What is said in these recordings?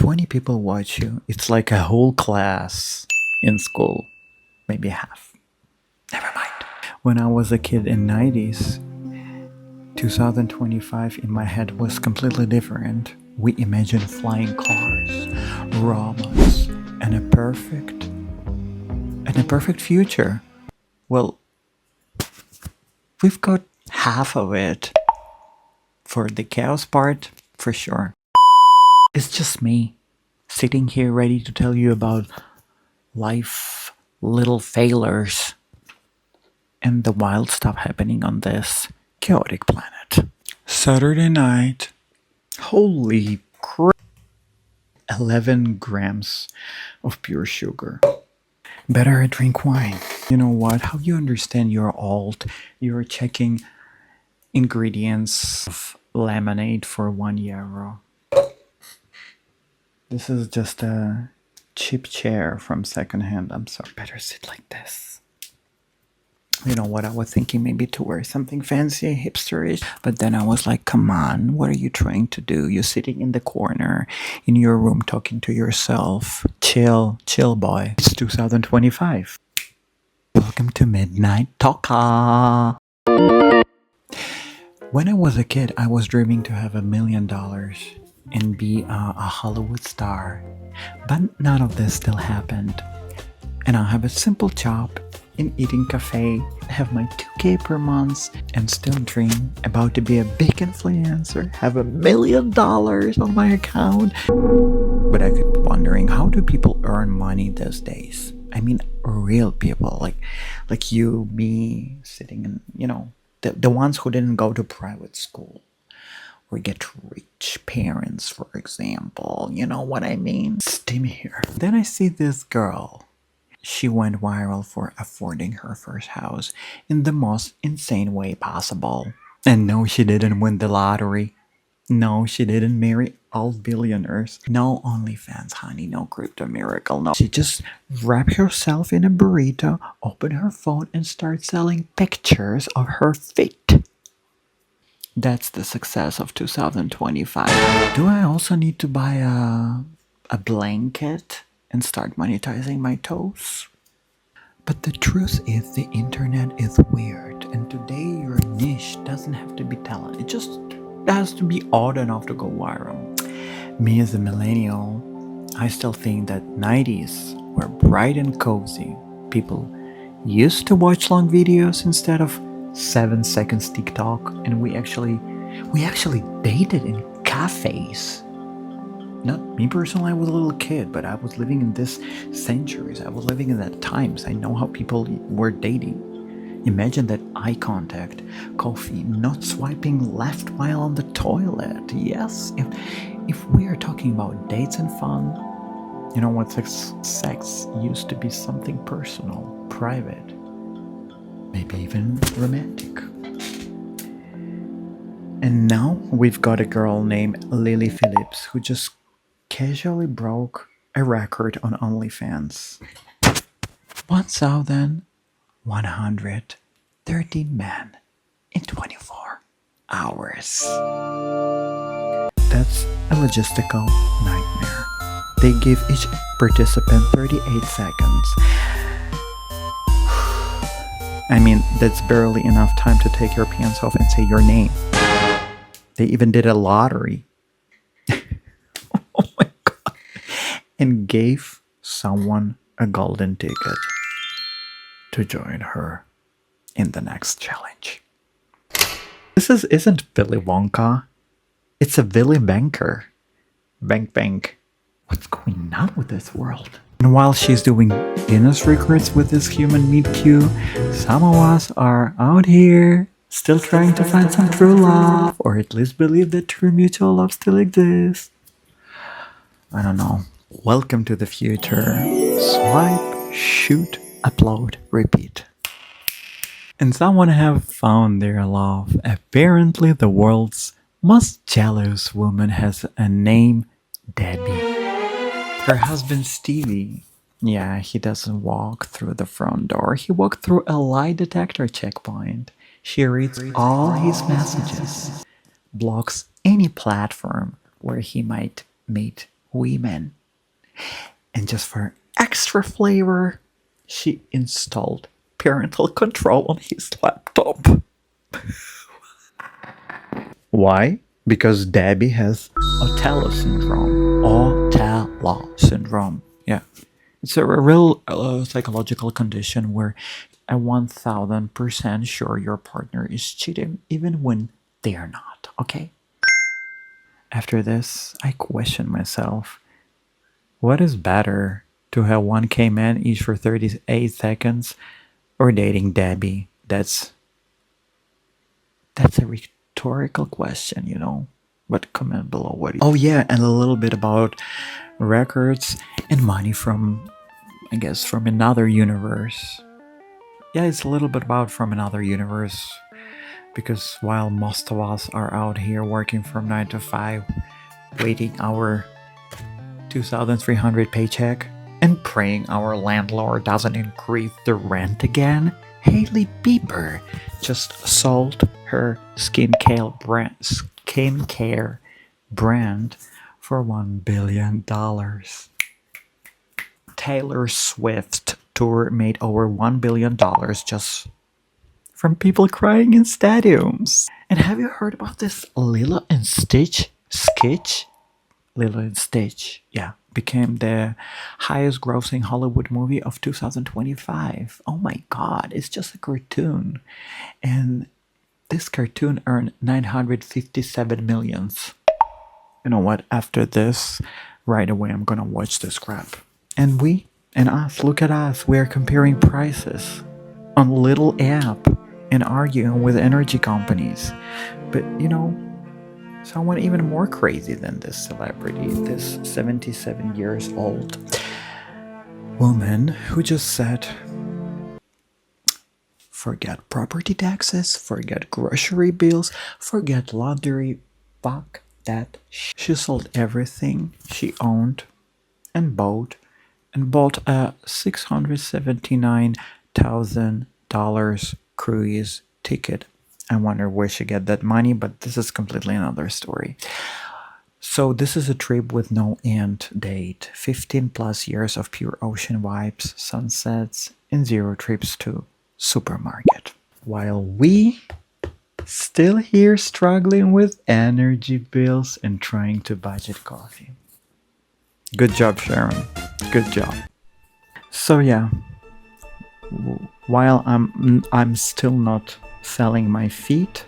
20 people watch you. It's like a whole class in school. Maybe half. Never mind. When I was a kid in 90s, 2025 in my head was completely different. We imagined flying cars, robots, and a perfect future. Well, we've got half of it. For the chaos part, for sure. It's just me, sitting here ready to tell you about life, little failures, and the wild stuff happening on this chaotic planet. Saturday night. Holy crap. 11 grams of pure sugar. Better I drink wine. You know what? How you understand you're old? You're checking ingredients of lemonade for €1. This is just a cheap chair from secondhand. I'm sorry. Better sit like this. You know what? I was thinking maybe to wear something fancy, hipsterish, but then I was like, come on, what are you trying to do? You're sitting in the corner in your room talking to yourself. Chill, boy. It's 2025. Welcome to Midnight Talka. When I was a kid, I was dreaming to have $1 million and be a Hollywood star. But none of this still happened. And I have a simple job in eating cafe, have my 2K per month, and still dream about to be a big influencer, have $1 million on my account. But I kept wondering, how do people earn money these days? I mean, real people, like you, me, sitting in, the ones who didn't go to private school or get rich parents, for example. You know what I mean? Steam here. Then I see this girl. She went viral for affording her first house in the most insane way possible. And no, she didn't win the lottery. No, she didn't marry all billionaires. No OnlyFans, honey. No crypto miracle. No. She just wrapped herself in a burrito, opened her phone, and started selling pictures of her feet. That's the success of 2025. Do I also need to buy a blanket and start monetizing my toes? But the truth is, the internet is weird, and today your niche doesn't have to be talent. It just has to be odd enough to go viral. Me as a millennial, I still think that 90s were bright and cozy. People used to watch long videos instead of 7 seconds TikTok, and we actually dated in cafes. Not me personally, I was a little kid, but I was living in this centuries. I was living in that times. I know how people were dating. Imagine that eye contact, coffee, not swiping left while on the toilet. Yes, if we are talking about dates and fun, you know what, sex used to be something personal, private, maybe even romantic. And now we've got a girl named Lily Phillips who just casually broke a record on OnlyFans. 1,113 men in 24 hours. That's a logistical nightmare. They give each participant 38 seconds. I mean, that's barely enough time to take your pants off and say your name. They even did a lottery. Oh my god. And gave someone a golden ticket to join her in the next challenge. This isn't Willy Wonka. It's a Willy Banker. Bank. What's going on with this world? And while she's doing Guinness records with this human meet cute, some of us are out here still trying to find some true love, or at least believe that true mutual love still exists. I don't know. Welcome to the future. Swipe, shoot, upload, repeat. And someone have found their love. Apparently the world's most jealous woman has a name, Debbie. Her husband Stevie, yeah, he doesn't walk through the front door. He walked through a lie detector checkpoint. She reads all his messages, blocks any platform where he might meet women. And just for extra flavor, she installed parental control on his laptop. Why? Because Debbie has Othello syndrome. Othello syndrome. Yeah. It's a real psychological condition where I'm 1000% sure your partner is cheating even when they are not, okay? After this, I question myself. What is better, to have 1K men each for 38 seconds or dating Debbie? That's a rhetorical question, you know. But comment below what you... Oh yeah, and a little bit about records and money from, I guess, from another universe. Yeah, it's a little bit about from another universe, because while most of us are out here working from 9 to 5, waiting our 2,300 paycheck and praying our landlord doesn't increase the rent again, Hailey Bieber just sold her skincare brand for $1 billion. Taylor Swift tour made over $1 billion just from people crying in stadiums. And have you heard about this Lilo and Stitch sketch? Lilo and Stitch, yeah, became the highest grossing Hollywood movie of 2025. Oh my god, it's just a cartoon. And this cartoon earned 957 millions. You know what? After this, right away I'm gonna watch this crap. And us, look at us, we're comparing prices on little app and arguing with energy companies. But you know, someone even more crazy than this celebrity, this 77 years old woman who just said, forget property taxes, forget grocery bills, forget laundry, fuck that. She sold everything she owned and bought a $679,000 cruise ticket. I wonder where she got that money, but this is completely another story. So this is a trip with no end date. 15 plus years of pure ocean vibes, sunsets, and 0 trips to supermarket. While we still here struggling with energy bills and trying to budget coffee. Good job, Sharon. Good job. So yeah, while I'm still not selling my feet,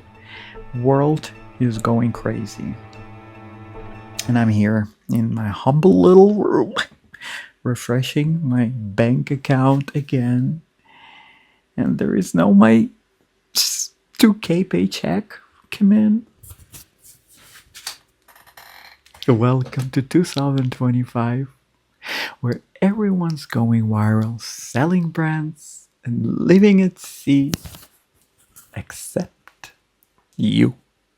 world is going crazy. And I'm here in my humble little room, refreshing my bank account again. And there is no my 2K paycheck come in. Welcome to 2025, where everyone's going viral, selling brands and living at sea, except you.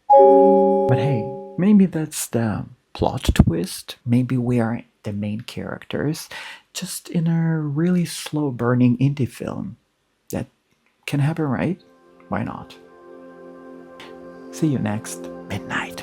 But hey, maybe that's the plot twist. Maybe we are the main characters, just in a really slow burning indie film. That can happen, right? Why not? See you next midnight.